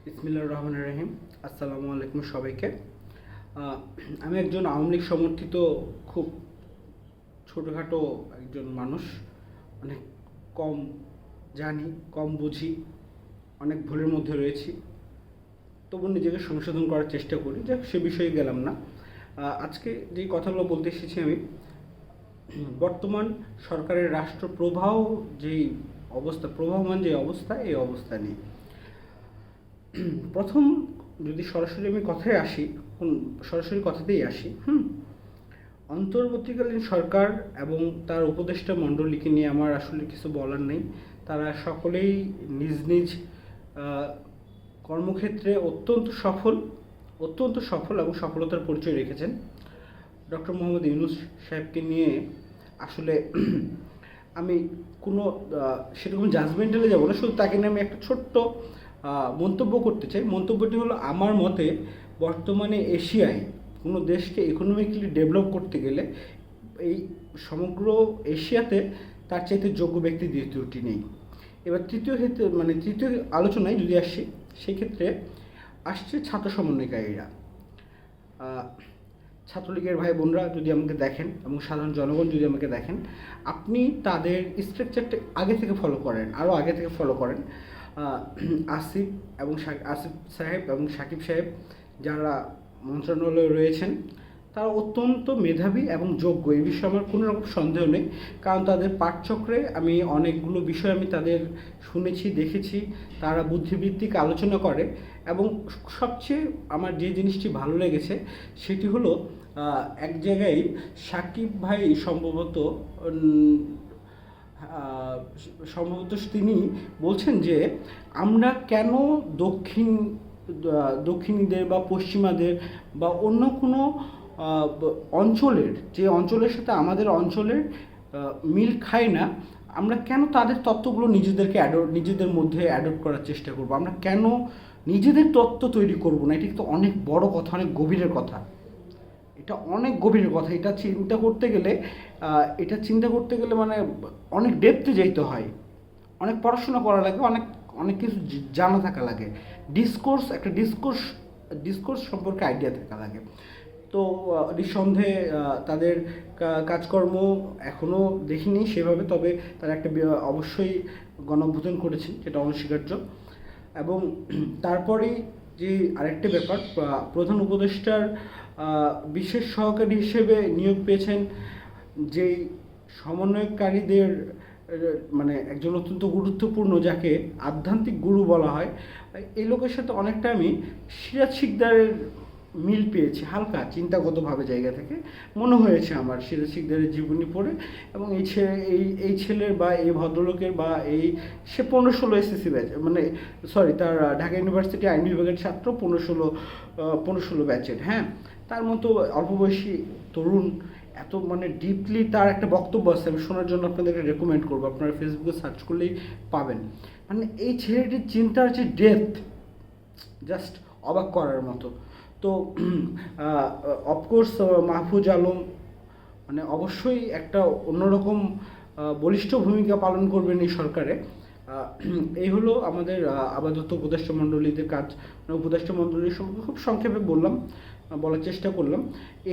বিসমিল্লাহির রহমানির রহিম। আসসালামু আলাইকুম সবাইকে। আমি একজন আওয়ামী লীগ সমর্থিত খুব ছোটোখাটো একজন মানুষ। অনেক কম জানি, কম বুঝি, অনেক ভুলের মধ্যে রয়েছি, তবু নিজেকে সংশোধন করার চেষ্টা করি। যাক, সে বিষয়ে গেলাম না। আজকে যে কথাগুলো বলতে এসেছি আমি, বর্তমান সরকারের রাষ্ট্রপ্রবাহ যেই অবস্থা, প্রবাহমান যে অবস্থা, এই অবস্থা নিয়ে প্রথম যদি সরাসরি আমি কথায় আসি, সরাসরি কথাতেই আসি। অন্তর্বর্তীকালীন সরকার এবং তার উপদেষ্টা মণ্ডলীকে নিয়ে আমার আসলে কিছু বলার নেই। তারা সকলেই নিজ নিজ কর্মক্ষেত্রে অত্যন্ত সফল এবং সফলতার পরিচয় রেখেছেন। ডক্টর মোহাম্মদ ইউনূস সাহেবকে নিয়ে আসলে আমি কোনো সেরকম জাজমেন্টালে যাব না, শুধু তাকে নিয়ে আমি একটা ছোট্ট মন্তব্য করতে চাই। মন্তব্যটি হলো, আমার মতে বর্তমানে এশিয়ায় কোনো দেশকে ইকোনমিক্যালি ডেভেলপ করতে গেলে এই সমগ্র এশিয়াতে তার চাইতে যোগ্য ব্যক্তি দ্বিতীয়টি নেই। এবার তৃতীয় আলোচনায় যদি আসি, সেক্ষেত্রে আসছে ছাত্র সমন্বয়কারীরা। ছাত্রলীগের ভাই বোনরা যদি আমাকে দেখেন এবং সাধারণ জনগণ যদি আমাকে দেখেন, আপনি তাদের স্ট্রাকচারটা আগে থেকে ফলো করেন, আরও আগে থেকে ফলো করেন। আসিফ সাহেব এবং সাকিব সাহেব যারা মন্ত্রণালয়ে রয়েছেন, তারা অত্যন্ত মেধাবী এবং যোগ্য, এই বিষয়ে আমার কোনো রকম সন্দেহ নেই। কারণ তাদের পাঠচক্রে আমি অনেকগুলো বিষয় আমি তাদের শুনেছি, দেখেছি। তারা বুদ্ধিবৃত্তিক আলোচনা করে এবং সবচেয়ে আমার যে জিনিসটি ভালো লেগেছে সেটি হলো, এক জায়গায় সাকিব ভাই সম্ভবত তিনি বলছেন যে আমরা কেন দক্ষিণীদের বা পশ্চিমাদের বা অন্য কোনো অঞ্চলের সাথে আমাদের অঞ্চলের মিল খায় না, আমরা কেন তাদের তত্ত্বগুলো নিজেদের মধ্যে অ্যাডপ্ট করার চেষ্টা করব, আমরা কেন নিজেদের তত্ত্ব তৈরি করব না। এটা কিন্তু অনেক বড় কথা, অনেক গভীরের কথা। এটা চিন্তা করতে গেলে মানে অনেক ডেপথে যেতে হয়, অনেক পড়াশোনা করা লাগে, অনেক কিছু জানা থাকা লাগে, ডিসকোর্স সম্পর্কে আইডিয়া থাকা লাগে। তো নিঃসন্দেহে তাদের কাজকর্ম এখনও দেখিনি সেভাবে, তবে তারা একটা অবশ্যই গণঅভ্যুত্থান করেছেন, যেটা অনস্বীকার্য। এবং তারপরেই যে আরেকটা ব্যাপার, প্রধান উপদেষ্টার বিশেষ সহকারী হিসেবে নিয়োগ পেয়েছেন যেই সমন্বয়কারীদের মানে একজন অত্যন্ত গুরুত্বপূর্ণ, যাকে আধ্যাত্মিক গুরু বলা হয়, এই লোকের সাথে অনেকটা আমি সিরাজ শিকদারের মিল পেয়েছি, হালকা চিন্তাগতভাবে জায়গা থেকে মনে হয়েছে আমার সিরাজ শিকদারের জীবনী পড়ে। এবং এই ছেলের বা এই ভদ্রলোকের বা সে 15-16 এসএসসি ব্যাচ, তার ঢাকা ইউনিভার্সিটি আইন বিভাগের ছাত্র, 15-16 ব্যাচের। হ্যাঁ, তার মতো অল্প বয়সী তরুণ, এত ডিপলি তার একটা বক্তব্য আছে, আমি শোনার জন্য আপনাদেরকে রেকমেন্ড করবো, আপনারা ফেসবুকে সার্চ করলেই পাবেন। এই ছেলেটির চিন্তার যে ডেপথ, জাস্ট অবাক করার মতো। তো অফকোর্স মাহফুজ আলম অবশ্যই একটা অন্যরকম বলিষ্ঠ ভূমিকা পালন করবেন এই সরকারে। এই হলো আমাদের আপাতত উপদেষ্টা মণ্ডলীদের কাজ। উপদেষ্টা মণ্ডলীর সম্পর্কে খুব সংক্ষেপে বলার চেষ্টা করলাম।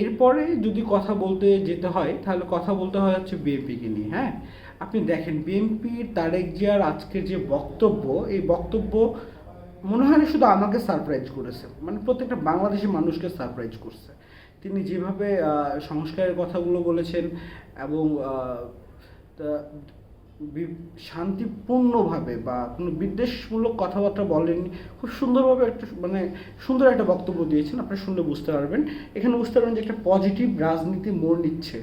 এরপরে যদি কথা বলতে যেতে হয়, তাহলে কথা বলতে হয় হচ্ছে বিএনপিকে নিয়ে। হ্যাঁ, আপনি দেখেন বিএনপির তারেক জিয়ার আজকের যে বক্তব্য, এই বক্তব্য মনে হয় না শুধু আমাকে সারপ্রাইজ করেছে, প্রত্যেকটা বাংলাদেশি মানুষকে সারপ্রাইজ করছে। তিনি যেভাবে সংস্কারের কথাগুলো বলেছেন এবং শান্তিপূর্ণভাবে বা কোনো বিদ্বেষমূলক কথাবার্তা বলেননি, খুব সুন্দরভাবে সুন্দর একটা বক্তব্য দিয়েছেন। আপনি শুনলে বুঝতে পারবেন, এখানে বুঝতে পারবেন যে একটা পজিটিভ রাজনীতি মোড় নিচ্ছে।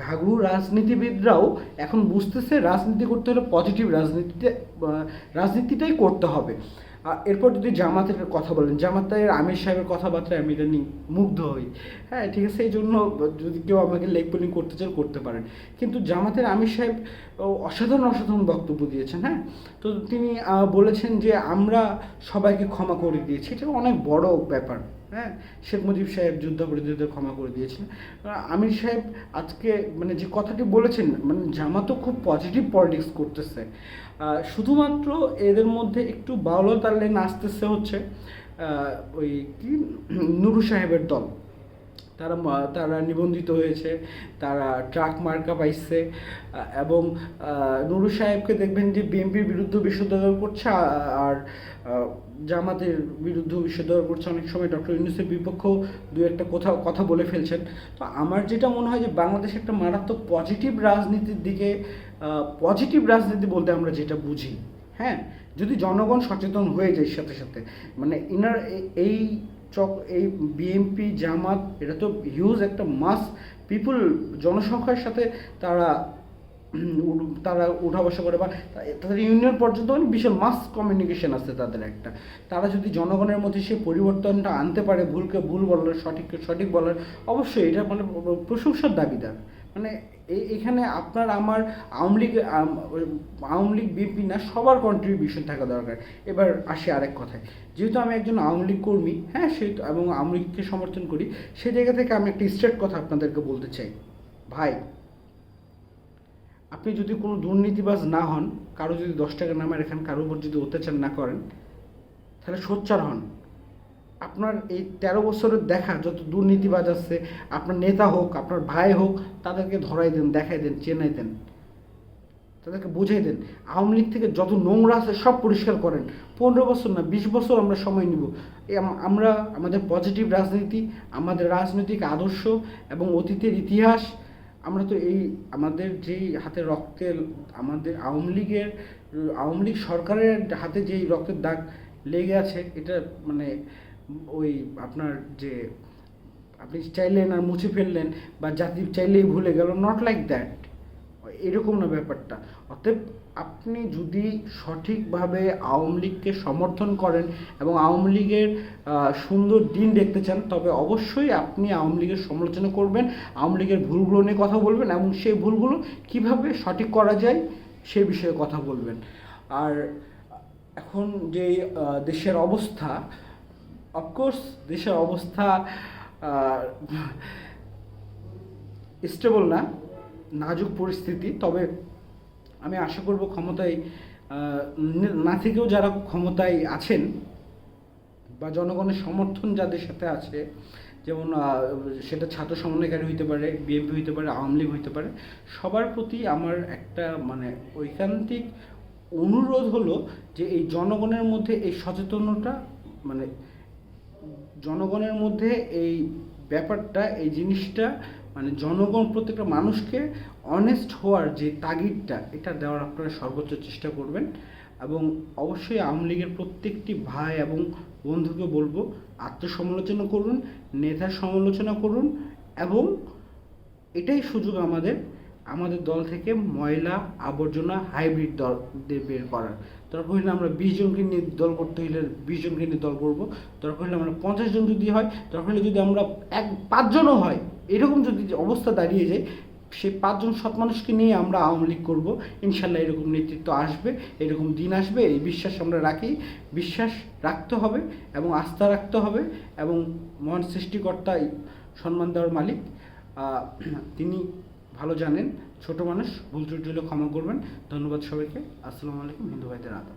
ঘাঘু রাজনীতিবিদরাও এখন বুঝতেছে রাজনীতি করতে হলে পজিটিভ রাজনীতিটাই করতে হবে। এরপর যদি জামাতের কথা বলেন, জামাতের আমির সাহেবের কথাবার্তায় আমি এটা মুগ্ধ হই। হ্যাঁ, ঠিক আছে, এই জন্য যদি কেউ আমাকে লেগ পুলিং করতে চান করতে পারেন। কিন্তু জামাতের আমির সাহেব অসাধারণ বক্তব্য দিয়েছেন। হ্যাঁ, তো তিনি বলেছেন যে আমরা সবাইকে ক্ষমা করে দিয়েছি, এটা অনেক বড় ব্যাপার। হ্যাঁ, শেখ মুজিব সাহেব যুদ্ধাপরাধীদের ক্ষমা করে দিয়েছিলেন। আমির সাহেব আজকে মানে যে কথাটি বলেছেন, মানে জামাতও খুব পজিটিভ পলিটিক্স করতেছে। শুধুমাত্র এদের মধ্যে একটু বাউলা তালে নাচতেছে হচ্ছে ওই কি নুরু সাহেবের দল। তারা নিবন্ধিত হয়েছে, তারা ট্রাক মার্কা পাইছে, এবং নুরু সাহেবকে দেখবেন যে বিএনপির বিরুদ্ধে বিষোদ্গার করছে, আর জামাতের বিরুদ্ধে বিষোদ্গার করছে। অনেক সময় ডক্টর ইউনূসের বিপক্ষেও দু একটা কথা বলে ফেলছেন। তো আমার যেটা মনে হয় যে বাংলাদেশ একটা মারাত্মক পজিটিভ রাজনীতির দিকে, পজিটিভ রাজনীতি বলতে আমরা যেটা বুঝি, হ্যাঁ, যদি জনগণ সচেতন হয়ে যায় সাথে সাথে, মানে এই এই বিএনপি জামাত এটা তো হিউজ একটা মাস পিপুল, জনসংখ্যার সাথে তারা উঠা বসা করে, বা তাদের ইউনিয়ন পর্যন্ত মানে বিশাল মাস কমিউনিকেশন আছে তাদের একটা। তারা যদি জনগণের মধ্যে সেই পরিবর্তনটা আনতে পারে, ভুলকে ভুল বলার, সঠিককে সঠিক বলার, অবশ্যই এটা মানে প্রশংসার দাবিদার। মানে এখানে আপনার আমার আওয়ামী লীগ বিএনপি না, সবার কন্ট্রিবিউশন থাকা দরকার। এবার আসি আরেক কথায়, যেহেতু আমি একজন আওয়ামী লীগ কর্মী, হ্যাঁ, এবং আওয়ামী লীগকে সমর্থন করি, সেই জায়গা থেকে আমি একটা স্ট্রেট কথা আপনাদেরকে বলতে চাই। ভাই, আপনি যদি কোনো দুর্নীতিবাজ না হন, কারো যদি 10 টাকা নামে রেখেন, কারোর উপর যদি অত্যাচার না করেন, তাহলে সোচ্চার হন। আপনার এই 13 বছরের দেখা যত দুর্নীতিবাজ আছে, আপনার নেতা হোক, আপনার ভাই হোক, তাদেরকে ধরাই দেন, দেখাই দেন, চেনাই দেন, তাদেরকে বুঝিয়ে দেন। আওয়ামী লীগ থেকে যত নোংরা আছে সব পরিষ্কার করেন। 15 বছর না, 20 বছর আমরা সময় নিব। আমরা আমাদের পজিটিভ রাজনীতি, আমাদের রাজনৈতিক আদর্শ এবং অতীতের ইতিহাস, আমরা তো এই আমাদের যেই হাতে রক্তের, আমাদের আওয়ামী লীগ সরকারের হাতে যেই রক্তের দাগ লেগে আছে, এটা মানে ওই আপনার যে আপনি চাইলেন আর মুছে ফেললেন, বা জাতি চাইলেই ভুলে গেল, নট লাইক দ্যাট, এরকম না ব্যাপারটা। অতএব আপনি যদি সঠিকভাবে আওয়ামী লীগকে সমর্থন করেন এবং আওয়ামী লীগের সুন্দর দিন দেখতে চান, তবে অবশ্যই আপনি আওয়ামী লীগের সমালোচনা করবেন, আওয়ামী লীগের ভুলগুলো নিয়ে কথা বলবেন, এবং সেই ভুলগুলো কিভাবে সঠিক করা যায় সে বিষয়ে কথা বলবেন। আর এখন যে দেশের অবস্থা, অফকোর্স দেশের অবস্থা স্টেবল না, নাজুক পরিস্থিতি। তবে আমি আশা করব ক্ষমতায় না থেকেও যারা ক্ষমতায় আছেন, বা জনগণের সমর্থন যাদের সাথে আছে, যেমন সেটা ছাত্র সমন্বয়কারী হইতে পারে, বিএনপি হইতে পারে, আওয়ামী লীগ হইতে পারে, সবার প্রতি আমার একটা মানে ঐকান্তিক অনুরোধ হলো যে এই জনগণের মধ্যে এই সচেতনতা, মানে জনগণের মধ্যে এই ব্যাপারটা, এই জিনিসটা, মানে জনগণ প্রত্যেকটা মানুষকে অনেস্ট হওয়ার যে তাগিদটা, এটা দেওয়ার আপনারা সর্বোচ্চ চেষ্টা করবেন। এবং অবশ্যই আওয়ামী লীগের প্রত্যেকটি ভাই এবং বন্ধুকে বলবো, আত্মসমালোচনা করুন, নেতার সমালোচনা করুন, এবং এটাই সুযোগ আমাদের দল থেকে ময়লা আবর্জনা হাইব্রিড দলদের বের করার। দরকার হলে আমরা 20 জনকে নিয়ে দল করতে হলে 20 জনকে নিয়ে দল করবো, দরকার হলে আমরা 50 জন যদি হয়, দরকার হলে যদি আমরা 5 জনও হয়, এরকম যদি অবস্থা দাঁড়িয়ে যায়, সেই 5 জন সৎ মানুষকে নিয়ে আমরা আওয়ামী লীগ করবো। ইনশাল্লাহ এরকম নেতৃত্ব আসবে, এরকম দিন আসবে, এই বিশ্বাস আমরা রাখি। বিশ্বাস রাখতে হবে এবং আস্থা রাখতে হবে, এবং মহান সৃষ্টিকর্তাই সম্মান দেওয়ার মালিক, তিনি ভালো জানেন। ছোট মানুষ, ভুল ত্রুটি হলে ক্ষমা করবেন। ধন্যবাদ সবাইকে। আসসালামু আলাইকুম। হিন্দু ভাইদের আদাব।